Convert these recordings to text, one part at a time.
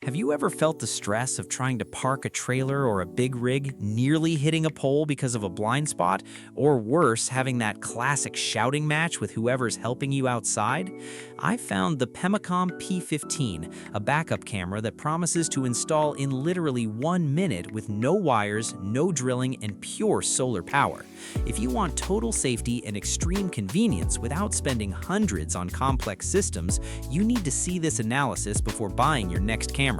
Have you ever felt the stress of trying to park a trailer or a big rig, nearly hitting a pole because of a blind spot? Or worse, having that classic shouting match with whoever's helping you outside? I found the Pemacom P15, a backup camera that promises to install in literally 1 minute with no wires, no drilling, and pure solar power. If you want total safety and extreme convenience without spending hundreds on complex systems, you need to see this analysis before buying your next camera.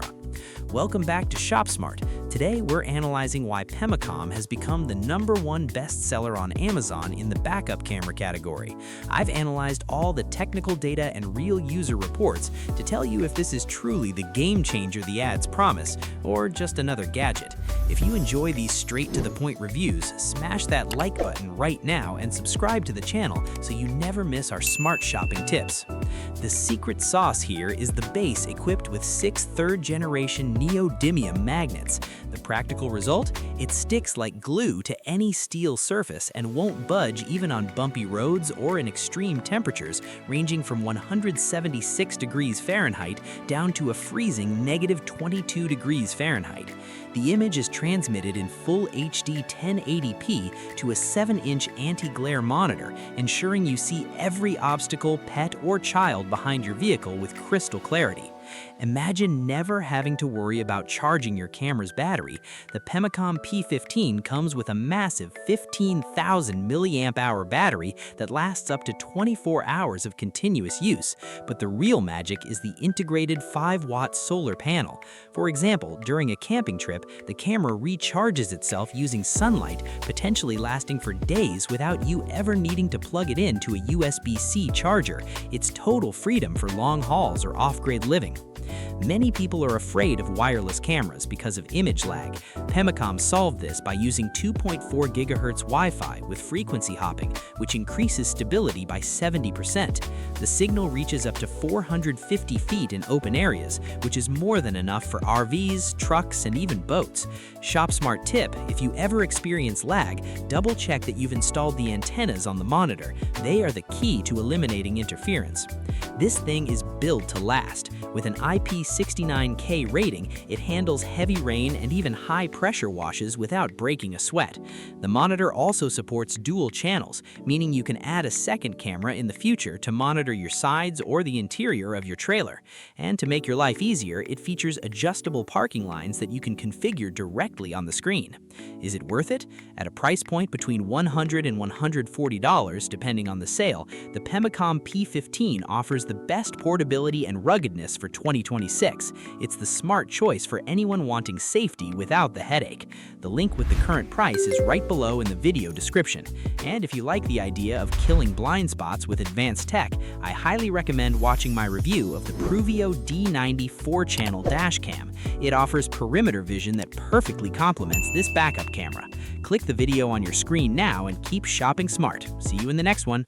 Welcome back to ShopSmart. Today we're analyzing why Pemacom has become the #1 bestseller on Amazon in the backup camera category. I've analyzed all the technical data and real user reports to tell you if this is truly the game changer the ads promise, or just another gadget. If you enjoy these straight-to-the-point reviews, smash that like button right now and subscribe to the channel so you never miss our smart shopping tips. The secret sauce here is the base equipped with 6 third-generation neodymium magnets. The practical result? It sticks like glue to any steel surface and won't budge even on bumpy roads or in extreme temperatures ranging from 176 degrees Fahrenheit down to a freezing -22 degrees Fahrenheit. The image is transmitted in full HD 1080p to a 7-inch anti-glare monitor, ensuring you see every obstacle, pet, or child behind your vehicle with crystal clarity. Imagine never having to worry about charging your camera's battery. The Pemacom P15 comes with a massive 15,000 mAh battery that lasts up to 24 hours of continuous use. But the real magic is the integrated 5-watt solar panel. For example, during a camping trip, the camera recharges itself using sunlight, potentially lasting for days without you ever needing to plug it in to a USB-C charger. It's total freedom for long hauls or off-grid living. Many people are afraid of wireless cameras because of image lag. Pemacom solved this by using 2.4 GHz Wi-Fi with frequency hopping, which increases stability by 70%. The signal reaches up to 450 feet in open areas, which is more than enough for RVs, trucks, and even boats. ShopSmart tip: if you ever experience lag, double-check that you've installed the antennas on the monitor. They are the key to eliminating interference. This thing is built to last. With an IP69K rating, it handles heavy rain and even high-pressure washes without breaking a sweat. The monitor also supports dual channels, meaning you can add a second camera in the future to monitor your sides or the interior of your trailer. And to make your life easier, it features adjustable parking lines that you can configure directly on the screen. Is it worth it? At a price point between $100 and $140, depending on the sale, the Pemacom P15 offers the best portability and ruggedness for 2026. It's the smart choice for anyone wanting safety without the headache. The link with the current price is right below in the video description. And if you like the idea of killing blind spots with advanced tech, I highly recommend watching my review of the Pruvio D90 4-channel dash cam. It offers perimeter vision that perfectly complements this backup camera. Click the video on your screen now and keep shopping smart. See you in the next one.